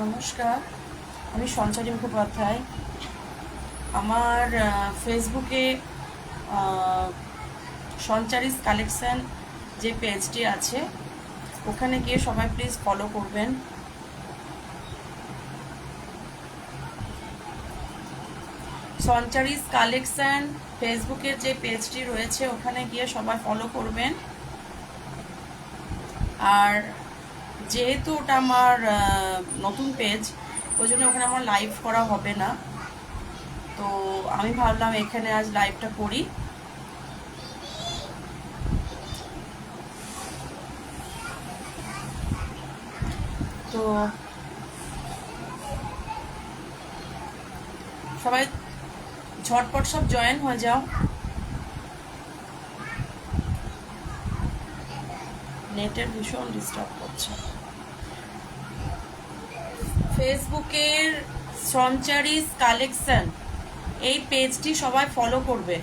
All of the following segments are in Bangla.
নমস্কার, আমি সঞ্চারী মুখোপাধ্যায়। আমার ফেসবুকে সঞ্চারিস কালেকশন যে পেজটি আছে ওখানে গিয়ে সবাই প্লিজ ফলো করবেন। সঞ্চারিস কালেকশন ফেসবুকের যে পেজটি রয়েছে ওখানে গিয়ে সবাই ফলো করবেন। আর যেহেতু ওটা আমার নতুন পেজ, ওই জন্য ওখানে আমার লাইভ করা হবে না, তো আমি ভাবলাম এখানে আজ লাইভটা করি। তো সবাই ঝটপট সব জয়েন হয়ে যাও। নেটের ভীষণ ডিস্টার্ব করছে। ফেসবুকের সঞ্চারিস কালেকশন এই পেজটি সবাই ফলো করবে,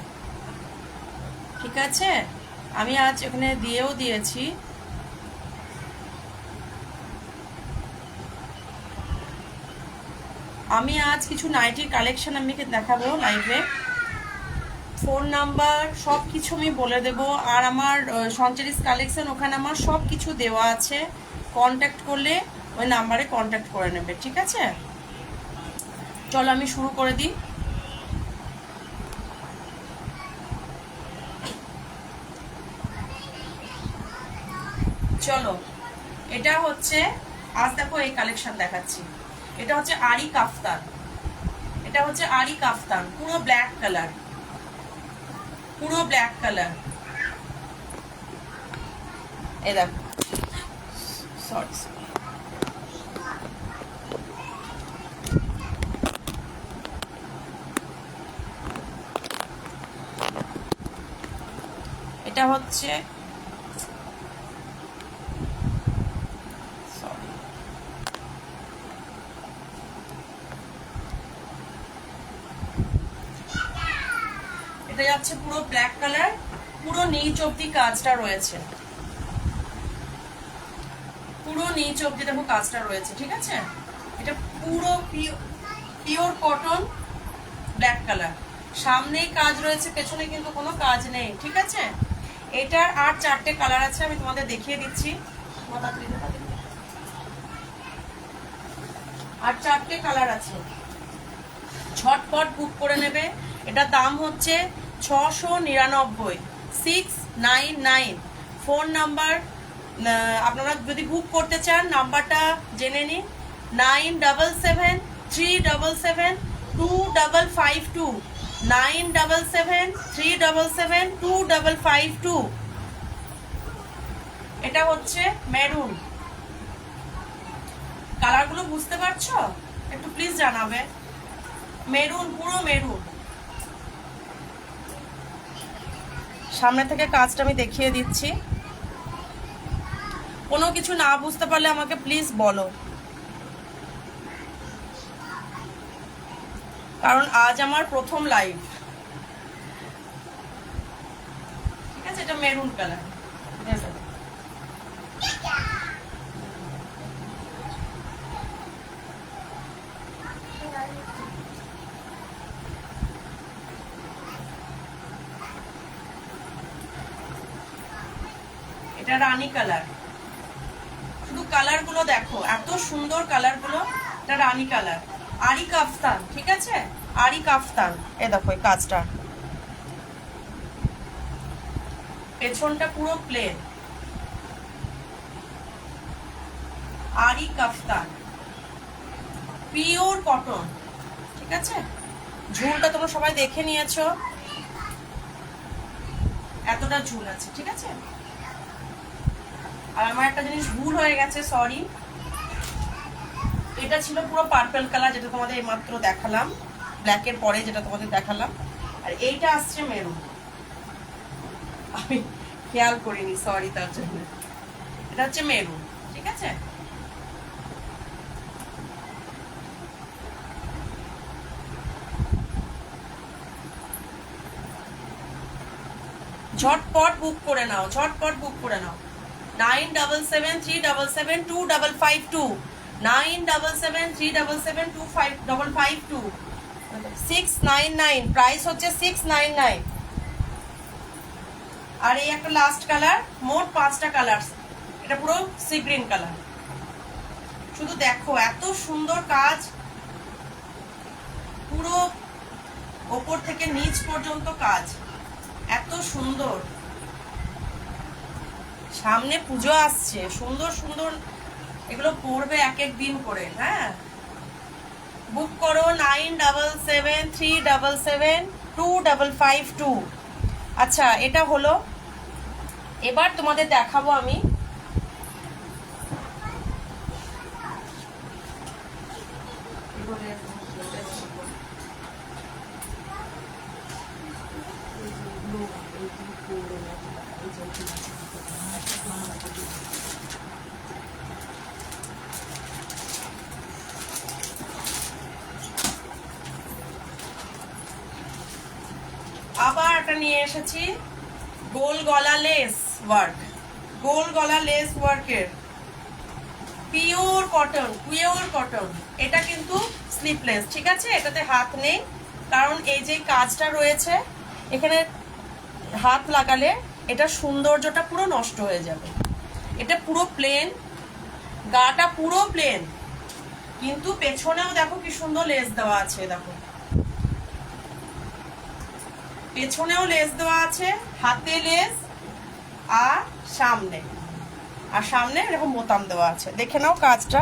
ঠিক আছে? আমি আজ এখানে দিয়েও দিয়েছি। আমি আজ কিছু নাইটির কালেকশন আমি দেখাবো লাইভে। ফোন নাম্বার সব কিছু আমি বলে দেব। আর আমার সঞ্চারিস কালেকশন ওখানে আমার সব কিছু দেওয়া আছে, কন্ট্যাক্ট করলে ওই নাম্বারে কন্ট্যাক্ট করে নেবে, ঠিক আছে? চলো আমি শুরু করে দিই। চলো, এটা হচ্ছে আজ দেখো এই কালেকশন দেখাচ্ছি। এটা হচ্ছে আরি কাফতান, এটা হচ্ছে আরি কাফতান, পুরো ব্ল্যাক কালার, পুরো ব্ল্যাক কালার। এই দেখো, সরি, এটা হচ্ছে এটা যাচ্ছে পুরো ব্ল্যাক কালার, পুরো নিচ অব্দি কাজটা রয়েছে, পুরো নিচ অব্দি দেখো কাজটা রয়েছে, ঠিক আছে? এটা পুরো পিওর কটন ব্ল্যাক কালার, সামনেই কাজ রয়েছে, পেছনে কিন্তু কোনো কাজ নেই, ঠিক আছে? এটার আর 4টে কালার আছে, আমি তোমাদের দেখিয়ে দিচ্ছি। আর 4টে কালার আছে, ঝটপট বুক করে নেবে। এটার দাম হচ্ছে 699, 699। ফোন নাম্বার আপনারা যদি বুক করতে চান নাম্বারটা জেনে নিন, 9773772552, 9773772552। এটা হচ্ছে মেরুন। কালারগুলো বুঝতে পারছো? একটু প্লিজ জানাবে। মেরুন, পুরো মেরুন। সামনে থেকে কাজটা আমি দেখিয়ে দিচ্ছি। কোনো কিছু না বুঝতে পারলে আমাকে প্লিজ বলো, কারণ আজ আমার প্রথম লাইভ, ঠিক আছে? এটা মেরুন কালার। এটা রানী কালার। শুধু কালার গুলো দেখো, এত সুন্দর কালার গুলো। এটা রানী কালার, আরি কাফতান, ঠিক আছে? আরি কাফতান। এ দেখো এই কাজটা, পেছনটা পুরো প্লেন, আরি কাফতান, পিওর কটন, ঠিক আছে? ঝুলটা তোমরা সবাই দেখে নিয়েছো, এতটা ঝুল আছে, ঠিক আছে? আর আমার একটা জিনিস ভুল হয়ে গেছে, সরি। এটা ছিল পুরো পার্পল কালার, যেটা তোমাদের এইমাত্র দেখালাম, ব্ল্যাকের পরে যেটা তোমাদের দেখালাম। আর এইটা আসছে মেরুন, আমি খেয়াল করিনি, সরি তার জন্য। এটা হচ্ছে মেরুন, ঠিক আছে? ঝটপট বুক করে নাও, ঝটপট বুক করে নাও। 9773772552, 9773772552 699 প্রাইস হচ্ছে 699। আর এই একটা লাস্ট কালার, মোট 5টা কালার, এটা পুরো সি গ্রিন কালার। শুধু দেখো এত সুন্দর কাজ, পুরো ওপর থেকে নিচ পর্যন্ত কাজ এত সুন্দর। সামনে পুজো আসছে, সুন্দর সুন্দর এগুলো পড়বে এক এক দিন করে। হ্যাঁ, বুক করো 9773772552। আচ্ছা, এটা হলো। এবার তোমাদের দেখাবো আমি আবার একটা নিয়ে এসেছি গোল গলা লেস ওয়ার্ক, গোল গলা লেস ওয়ার্কের পিওর কটন, পিওর কটন। এটা কিন্তু স্লিপলেস, ঠিক আছে, এটাতে হাত নেই, কারণ এই যে কাজটা রয়েছে এখানে হাত লাগালে এটা সৌন্দর্যটা পুরো নষ্ট হয়ে যাবে। এটা পুরো প্লেন, গাটা পুরো প্লেন, কিন্তু পেছনেও দেখো কি সুন্দর লেস দেওয়া আছে। দেখো পেছনেও লেস দেওয়া আছে, হাতে লেস, আর সামনে, আর সামনে এরকম বোতাম দেওয়া আছে। দেখে নাও কাজটা।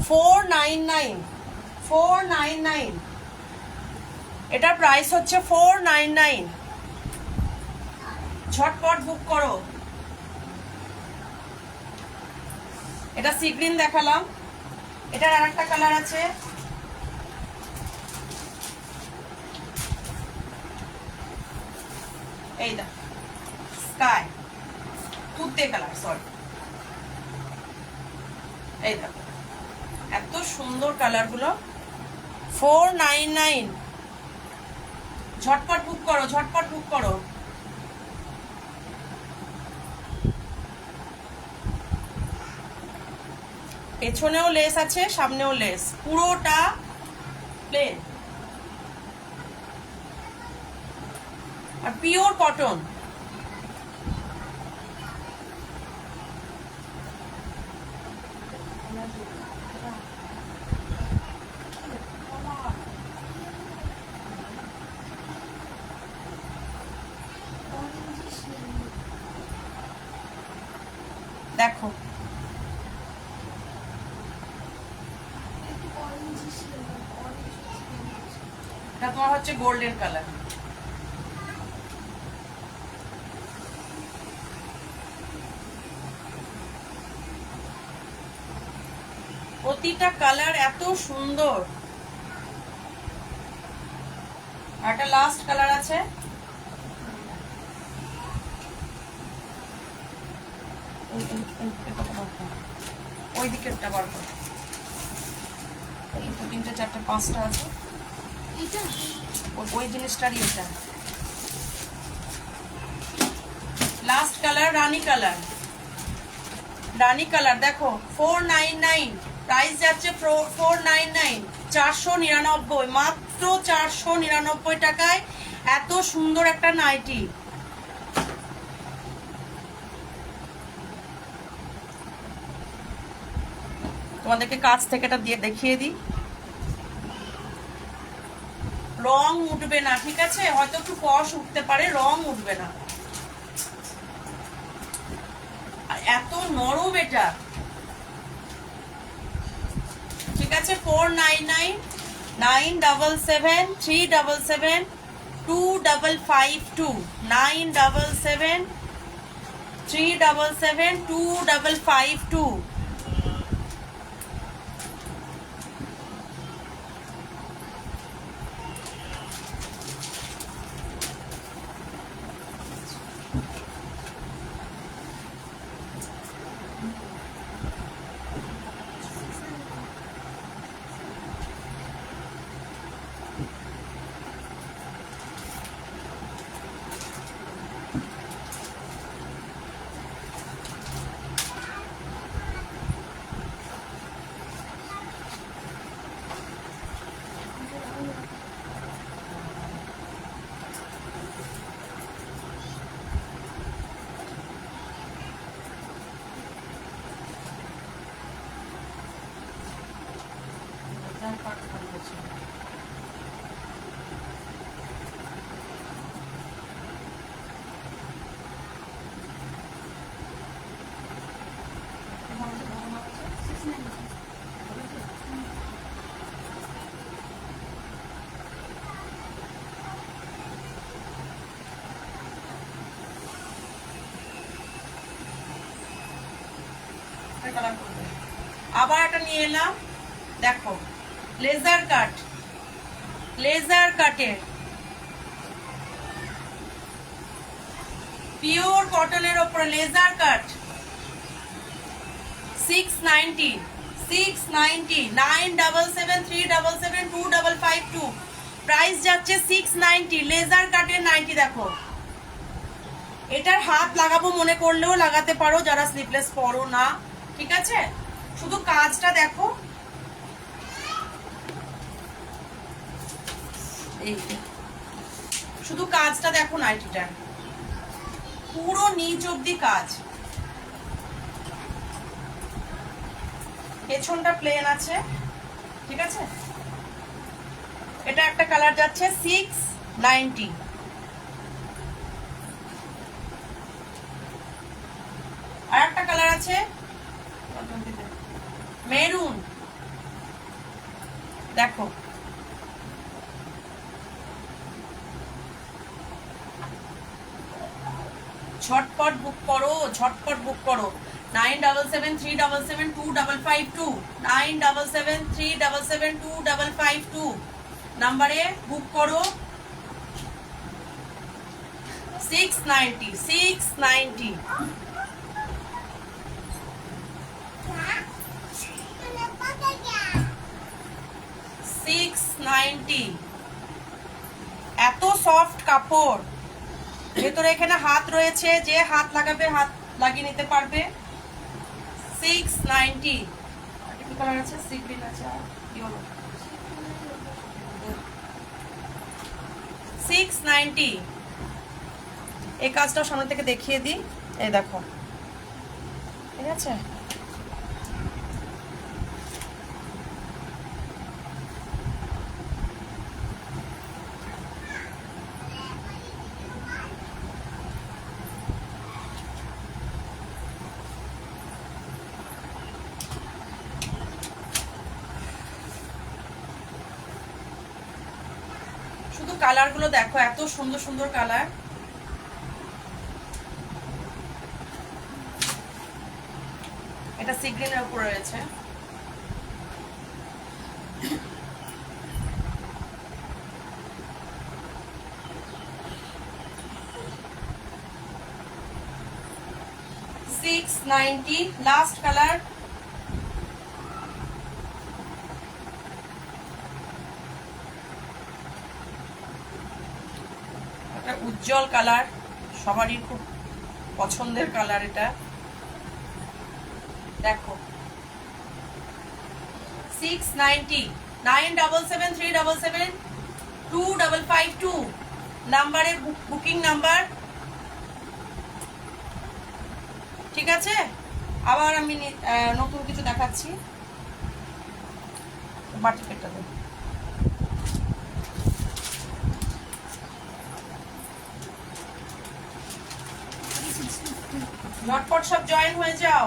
499, 499, এটার প্রাইস হচ্ছে 499। ঝটপট বুক করো। এটা সি গ্রিন দেখালাম, এটার আর একটা কালার আছে, এই দা স্কাই তুতে কালার, সরি, এই দেখো এত সুন্দর কালার গুলো। 499, ঝটপট বুক করো, ঝটপট বুক করো। পেছনেও লেস আছে, সামনেও লেস, পুরোটা প্লেন আর পিওর কটন। দেখো এটা তোমার হচ্ছে গোল্ডেন কালার। প্রতিটা কালার এত সুন্দর। একটা লাস্ট কালার আছে, ওই দিকেরটা বার করো, 3টে 4টে 5টা আছে, ওই জিনিসটারই এটা লাস্ট কালার, রানী কালার, রানী কালার। দেখো 499, প্রাইস যাচ্ছে 499, 499, মাত্র 499 টাকায় এত সুন্দর একটা নাইটি। তোমাদেরকে কাছ থেকে এটা দিয়ে দেখিয়ে দিই। রং উঠবে না, ঠিক আছে, হয়তো একটু কষ উঠতে পারে, রং উঠবে না। আর এত নরম এটা, ঠিক আছে। 499, 97737725552, 97737725552। লেজার কাট করেছে। আবার একটা নিয়ে এলাম, দেখো লেজার কাট, লেজার কাটের পিওর কটনের ওপরে লেজার কাট 690 690 9773772552 প্রাইস যাচ্ছে 690 লেজার কাটের 90। দেখো এটার হাত লাগাবো মনে করলেও লাগাতে পারো যারা স্লিপলেস পরো না, ঠিক আছে। শুধু কাজটা দেখো, এই শুধু কাজটা দেখো, নাইটিটার পুরো নিচ অব্দি কাজ, পেছনটা প্লেন আছে, ঠিক আছে। এটা একটা কালার যাচ্ছে 690, আর একটা কালার আছে মেরুন, দেখো ঝটপট বুক করো, ঝটপট বুক করো 9773772552 9773772552 নাম্বারে বুক করো। 690 690 690 এত সফট কাপড়, ভেতরে এখানে হাত রয়েছে, যে হাত লাগাবে হাত লাগিয়ে নিতে পারবে। 690 কি কালার আছে, সি গ্রিন আছে, কি হলো 690। এই কাজটাও সামনে থেকে দেখিয়ে দিই, এই দেখো, ঠিক আছে। শুধু কালার গুলো দেখো, এত সুন্দর সুন্দর কালার। এটা সি গ্রিনের উপরে রয়েছে, $690 লাস্ট কালার। উজ্জ্বল কালার, সবারই খুব পছন্দের কালার এটা, দেখো 690 9773772552 নাম্বারে বুকিং নাম্বার, ঠিক আছে। আবার আমি নতুন কিছু দেখাচ্ছি, বাটিকেটটা দেব, ঝটপট সব জয়েন হয়ে যাও।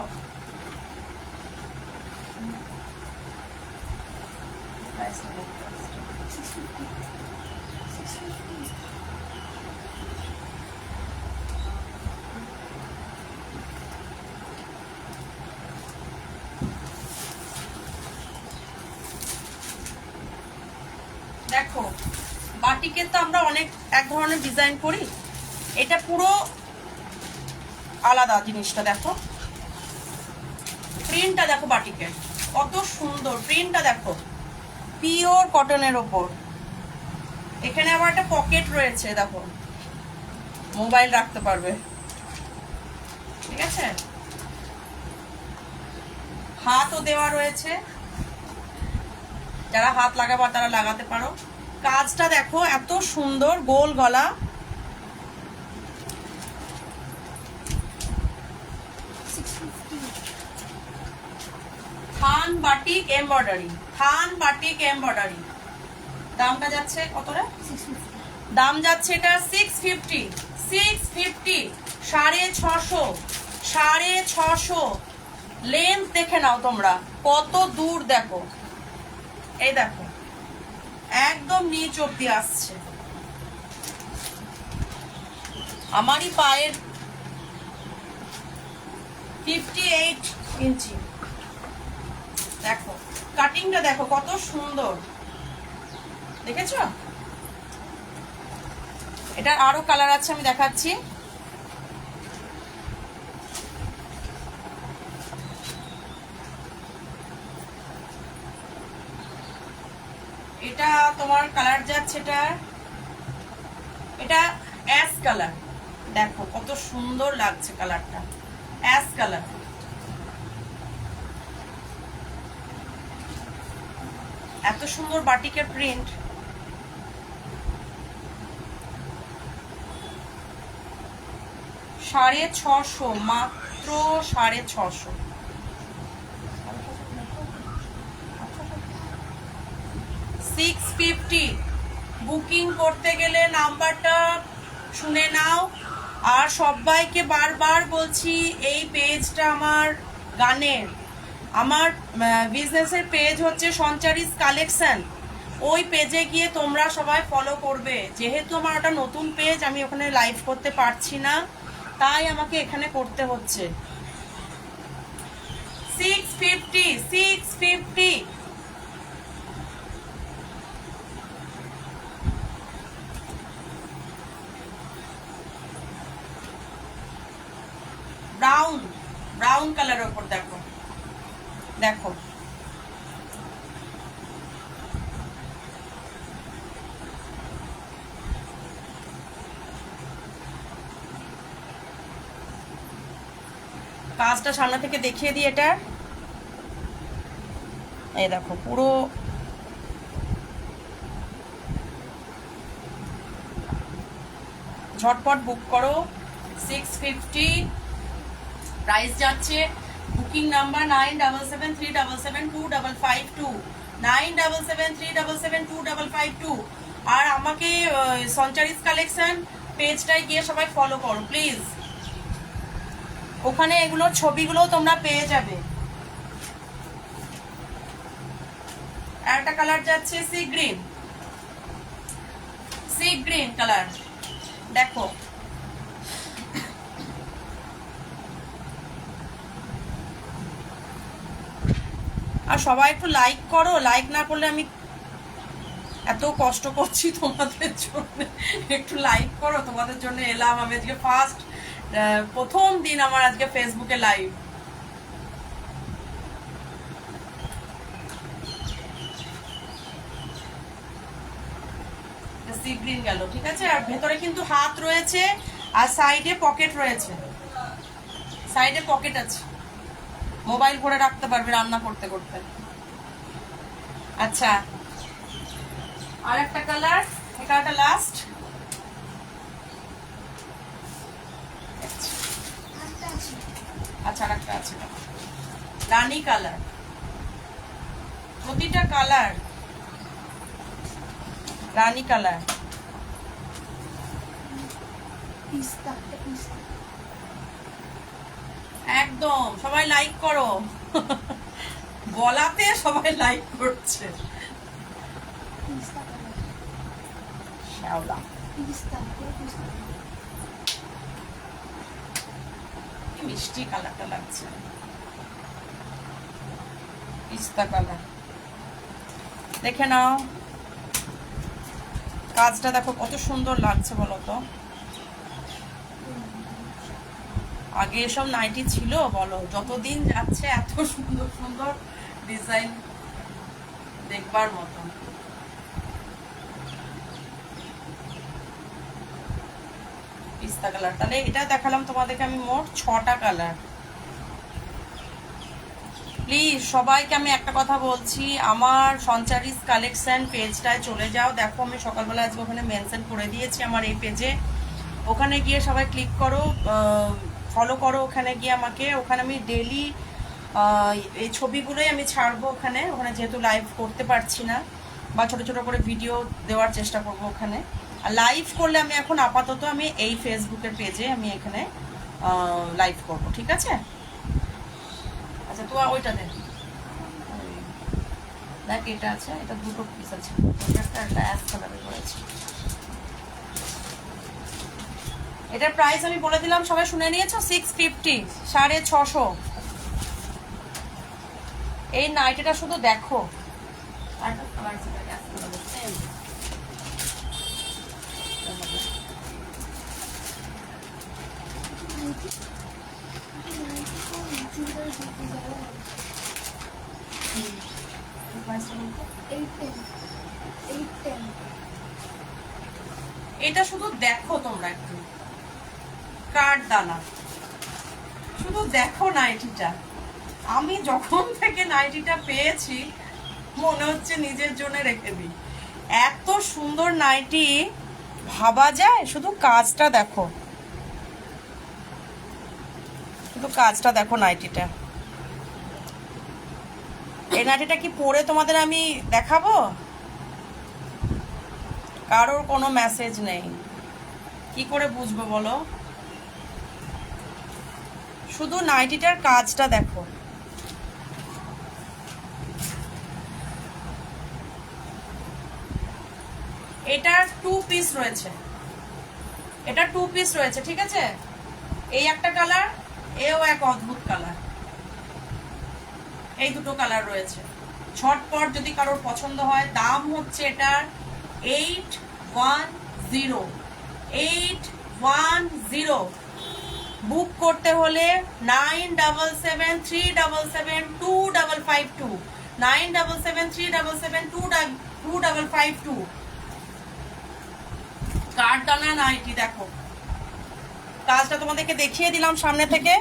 দেখো বাটিকের তো আমরা অনেক এক ধরনের ডিজাইন করি, এটা পুরো আলাদা জিনিসটা। দেখো প্রিন্টটা দেখো, বাটিকের কত সুন্দর প্রিন্টটা দেখো, পিওর কটনের ওপর। এখানে আবার একটা পকেট রয়েছে, দেখো মোবাইল রাখতে পারবে, ঠিক আছে। হাতও দেওয়া রয়েছে, যারা হাত লাগাবো তারা লাগাতে পারো। কাজটা দেখো এত সুন্দর, গোল গলা, থান থান বাটিক এমব্রয়ডারি, থান বাটিক এমব্রয়ডারি। দামটা যাচ্ছে কতটা? দাম যাচ্ছে এটা 650, 650, 650, 650। লেন্থ দেখে নাও তোমরা, কত দূর দেখো, এই দেখো একদম নিচ অব্দি আসছে। আমারই পায়ের 58 ইঞ্চি। দেখো কাটিংটা দেখো কত সুন্দর, দেখেছো? এটা আরো কালার আছে, আমি দেখাচ্ছি। এটা তোমার কালার যাচ্ছে, এটা অ্যাশ কালার। দেখো কত সুন্দর লাগছে কালারটা, অ্যাশ কালার। এত সুন্দর বাটিকের প্রিন্ট। সাড়ে 600, মাত্র 650। বুকিং করতে গেলে নাম্বারটা শুনে নাও। আর সবাইকে বারবার বলছি, এই পেজটা আমার গানের, আমার বিজনেসের পেজ হচ্ছে সঞ্চারিস কালেকশন। ওই পেজে গিয়ে তোমরা সবাই ফলো করবে। যেহেতু আমার ওটা নতুন পেজ, আমি ওখানে লাইভ করতে পারছি না, তাই আমাকে এখানে করতে হচ্ছে। 650, 650। ব্রাউন, ব্রাউন কালারের উপর দেখো, দেখো কাজটা সামনে থেকে দেখিয়ে দিই। এটা এই দেখো পুরো ঝটপট বুক করো। 650 প্রাইস যাচ্ছে। Booking number 9773772552, 9773772552। আর আমাকে সঞ্চারিস কালেকশন পেজটায় গিয়ে সবাই ফলো করো প্লিজ। ওখানে এগুলোর ছবিগুলো তোমরা পেয়ে যাবে। একটা কালার যাচ্ছে sea green, sea green colour. দেখো আর সবাই একটু লাইক করো, লাইক না করলে আমি এত কষ্ট করছি তোমাদের জন্য, একটু লাইক করো। তোমাদের জন্য এলাম আমি আজকে, প্রথম দিন আমার আজকে ফেসবুকে লাইভ। সি গ্রিন গেল, ঠিক আছে। আর ভেতরে কিন্তু হাত রয়েছে, আর সাইডে পকেট রয়েছে, সাইডে পকেট আছে, মোবাইল ভরে রাখতে পারবে রান্না করতে করতে। আচ্ছা আর একটা কালার, এটা একটা লাস্ট। আচ্ছা আর একটা আছে রানী কালার। প্রতিটা কালার রানী কালার। একদম সবাই লাইক করো, বলাতে সবাই লাইক করছে। শ্যাওলা মিষ্টি কালারটা লাগছে, পিস্তা কালার। দেখে নাও কাজটা, দেখো কত সুন্দর লাগছে বলো তো। আগে এসব নাইটি ছিল বলো, যতদিন যাচ্ছে এত সুন্দর সুন্দর ডিজাইন দেখবার মতো। পিস্তা কালার। তাহলে এটা দেখালাম তোমাদেরকে আমি মোট 6টা কালার। প্লিজ সবাইকে আমি একটা কথা বলছি, আমার সঞ্চারিস কালেকশন পেজটায় চলে যাও। দেখো আমি সকালবেলা আজকে ওখানে মেনশন করে দিয়েছি আমার এই পেজে। ওখানে গিয়ে সবাই ক্লিক করো, ফলো করো। ওখানে গিয়ে আমাকে, ওখানে আমি ডেলি এই ছবিগুলোই আমি ছাড়বো ওখানে, যেহেতু লাইভ করতে পারছি না, বা ছোট ছোট করে ভিডিও দেওয়ার চেষ্টা করব ওখানে। আর লাইভ করলে আমি এখন আপাতত আমি এই ফেসবুকের পেজে আমি এখানে লাইভ করব, ঠিক আছে? আচ্ছা, তো ওইটা দেখ, দেখ এটা আছে, এটা দুটো পিস আছে, একটা অ্যাশ কালারের করেছি। এটার প্রাইস আমি বলে দিলাম, সবাই শুনে নিয়েছো, 650, 650। এই নাইটিটা শুধু দেখো, এটা শুধু দেখো তোমরা একটু, কাঠদানা, শুধু দেখো নাইটিটা। আমি যখন থেকে নাইটিটা পেয়েছি মনে হচ্ছে নিজের জন্য রেখে দিই, এত সুন্দর নাইটি, ভাবা যায়? শুধু কাজটা দেখো, শুধু কাজটা দেখো নাইটিটা। এই নাইটিটা কি পরে তোমাদের আমি দেখাবো? কারোর কোনো মেসেজ নেই, কি করে বুঝবো বলো? শুধু নাইটিটার কাজটা দেখো। এটার 2 পিস রয়েছে, এটা 2 পিস রয়েছে, ঠিক আছে? এই একটা কালার, এও এক অদ্ভুত কালার, এই দুটো কালার রয়েছে। ঝটপট যদি কারোর পছন্দ হয়, দাম হচ্ছে এটার 810, 810। বুক করতে হলে 9773772552, 9773772552। কাঠদানা নাইটি দেখো, কাজটা তোমাদেরকে দেখিয়ে দিলাম সামনে থেকে।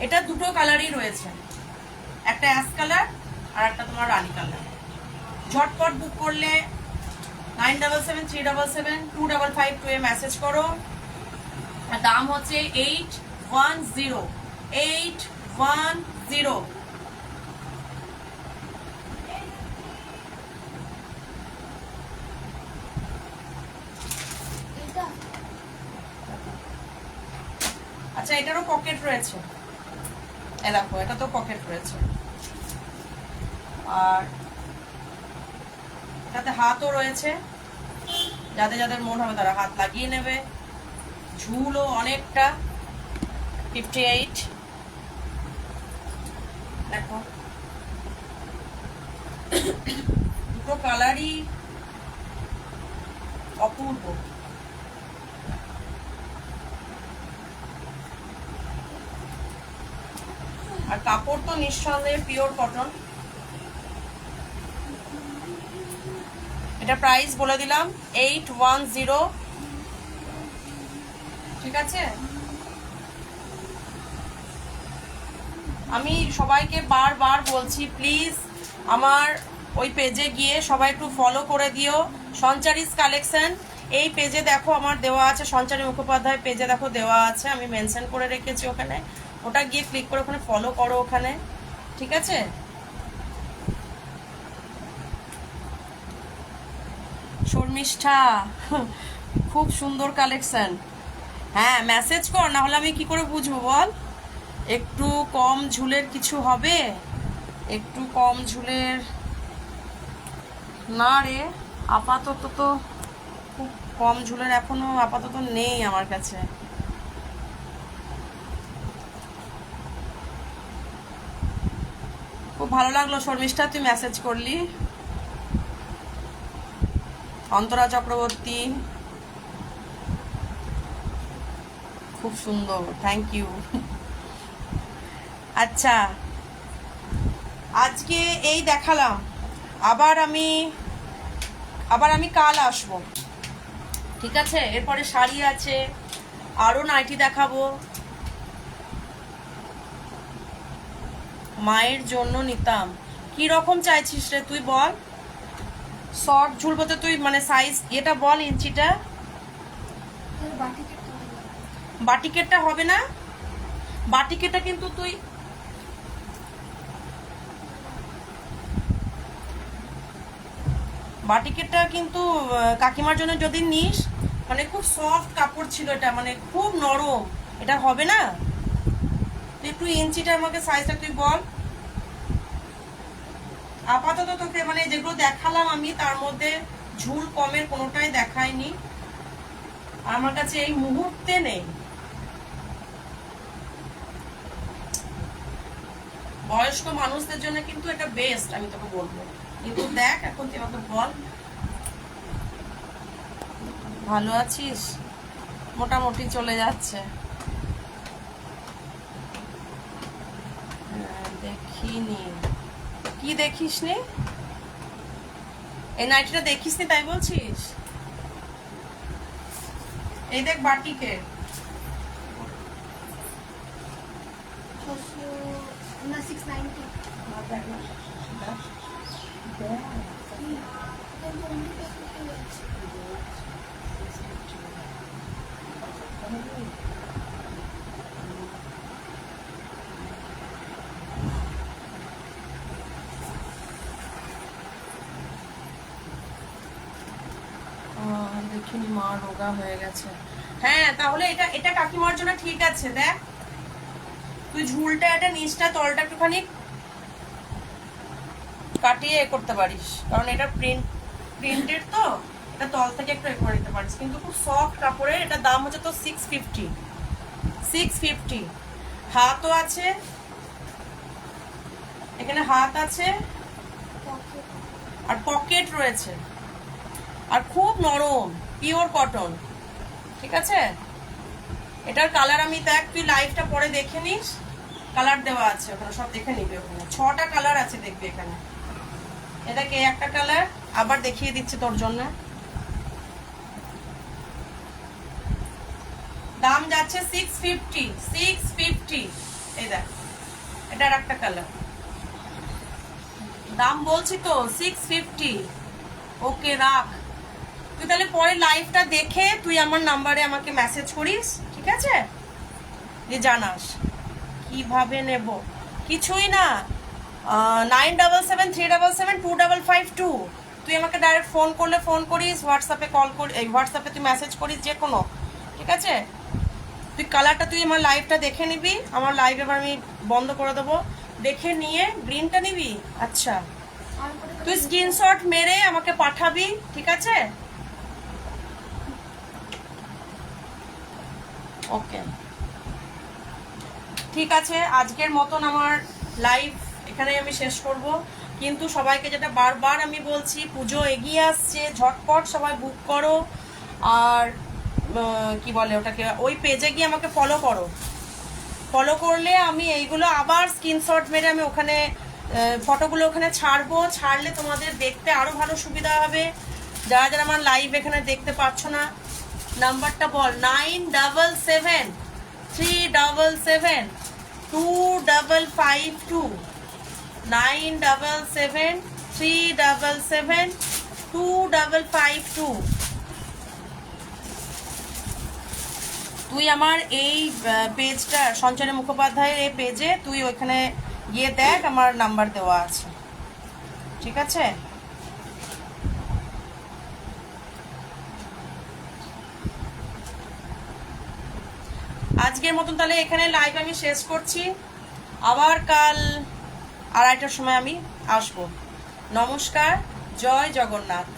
এটা দুটো কালারই রয়েছে, একটা অ্যাশ কালার আর একটা তোমার রানী কালার। ঝটপট বুক করলে 9773772552 এ মেসেজ করো। আর দাম হচ্ছে 810, 810। আচ্ছা, এটারও পকেট রয়েছে, এ দেখো, এটা তো পকেট রয়েছে, আর এটাতে হাতও রয়েছে, যাদের যাদের মন হবে তারা হাত লাগিয়ে নেবে। ঝুলও অনেকটা, 58। দেখো, দুটো কালারই অপূর্ব। আর কাপড় তো নিঃসন্দেহে পিওর কটন। এটা প্রাইস বলে দিলাম 810, ঠিক আছে? আমি সবাইকে বারবার বলছি, প্লিজ আমার ওই পেজে গিয়ে সবাই একটু ফলো করে দিও, সঞ্চারিস কালেকশন। এই পেজে দেখো আমার দেওয়া আছে, সঞ্চারী মুখোপাধ্যায় পেজে দেখো দেওয়া আছে, আমি মেনশন করে রেখেছি ওখানে। ওটা গিয়ে ক্লিক করে ওখানে ফলো করো ওখানে, ঠিক আছে? শর্মিষ্ঠা, খুব সুন্দর কালেকশন। হ্যাঁ, মেসেজ কর, না হলে আমি কি করে বুঝবো বল? একটু কম ঝুলের কিছু হবে? একটু কম ঝুলের না রে, আপাতত তো খুব কম ঝুলের এখনো আপাতত নেই আমার কাছে। খুব ভালো লাগলো শর্মিষ্ঠা, তুই মেসেজ করলি। অন্তরা চক্রবর্তী, খুব সুন্দর, থ্যাংক ইউ। আচ্ছা, আজকে এই দেখালাম, আবার আমি কাল আসবো, ঠিক আছে? এরপরে শাড়ি আছে, আরো নাইটি দেখাবো। মায়ের জন্য নিতাম, কি রকম চাইছিস রে তুই বল? শর্ট ঝুল বলতে তুই মানে সাইজ এটা বল, ইঞ্চিটা। বাটিকেটটা হবে না, বাটিকেটটা কিন্তু তুই বাটিকেটটা কিন্তু কাকিমার জন্য যদি নিস, মানে খুব সফট কাপড় ছিল এটা, মানে খুব নরম, এটা হবে না। তুই একটু ইঞ্চিটা আমাকে সাইজটা তুই বল। আপাতত তোকে মানে যেগুলো দেখালাম আমি তার মধ্যে ঝুল কমের কোনোটাই দেখায়নি, আমার কাছে এই মুহূর্তে নেই। বয়স্ক মানুষদের জন্য কিন্তু এটা বেস্ট, আমি তোকে বলবো। কিন্তু দেখ এখন তুই আমাকে বল, ভালো আছিস? মোটামুটি চলে যাচ্ছে। দেখিনি, কি দেখিস নি? এই নাইটিটা দেখিস নি তাই বলছিস? এই দেখ বাটিকে, দেখিনি, মা রোগা হয়ে গেছে। হ্যাঁ তাহলে এটা এটা কাকিমার জন্য ঠিক আছে। দেখ তুই ঝুলটা, এটা নিচটা তলটা একটুখানি কাটিয়ে করতে পারিস, কারণ এটা প্রিন্টেড তো, এটা তল থেকে একটু করে নিতে পারিস। কিন্তু খুব সফট কাপড়ের, এটা দাম হচ্ছে তো 650। হাতও আছে, এখানে হাত আছে আর পকেট রয়েছে, আর খুব নরম, পিওর কটন। ঠিক আছে, এটার কালার আমি দেখ, তুই লাইভটা পরে দেখে নিস, কালার দেওয়া আছে ওখানে, সব দেখে নিবি। ওখানে 6টা কালার আছে, দেখবি এখানে। এটাকে একটা কালার আবার দেখিয়ে দিচ্ছি তোর জন্য। দাম যাচ্ছে 650। এই দেখ, এটার একটা কালার, দাম বলছি তো 650। ওকে রাখ, তুই তাহলে পরে লাইভটা দেখে তুই আমার নাম্বারে আমাকে মেসেজ করিস, ঠিক আছে? যে জানাস কিভাবে নেব। কিছুই না, 9773772552। তুই আমাকে ডাইরেক্ট ফোন করলে ফোন করিস, হোয়াটসঅ্যাপে কল করি, হোয়াটসঅ্যাপে তুই মেসেজ করিস, যে কোনো। ঠিক আছে, তুই কালারটা তুই আমার লাইভটা দেখে নিবি, আমার লাইভ এবার আমি বন্ধ করে দেবো, দেখে নিয়ে গ্রিনটা নিবি। আচ্ছা, তুই স্ক্রিনশট মেরে আমাকে পাঠাবি, ঠিক আছে? ওকে ঠিক আছে, আজকের মতন আমার লাইভ এখানে আমি শেষ করব। কিন্তু সবাইকে যেটা বারবার আমি বলছি, পুজো এগিয়ে আসছে, ঝটপট সবাই বুক করো। আর কি বলে ওটাকে, ওই পেজে গিয়ে আমাকে ফলো করো। ফলো করলে আমি এইগুলো আবার স্ক্রিনশট মেরে আমি ওখানে ফটোগুলো ওখানে ছাড়বো, ছাড়লে তোমাদের দেখতে আরও ভালো সুবিধা হবে। যারা যারা আমার লাইভ এখানে দেখতে পাচ্ছ না, নাম্বারটা বল, 9773772552, 9773772552। তুই আমার এই পেজটা, সঞ্চয় মুখোপাধ্যায়ের এই পেজে তুই ওইখানে গিয়ে দেখ, আমার নাম্বার দেওয়া আছে, ঠিক আছে? আজকের মতন তাহলে এখানে লাইভ আমি শেষ করছি। আবার কাল 2:30টার সময় আমি আসবো। নমস্কার, জয় জগন্নাথ।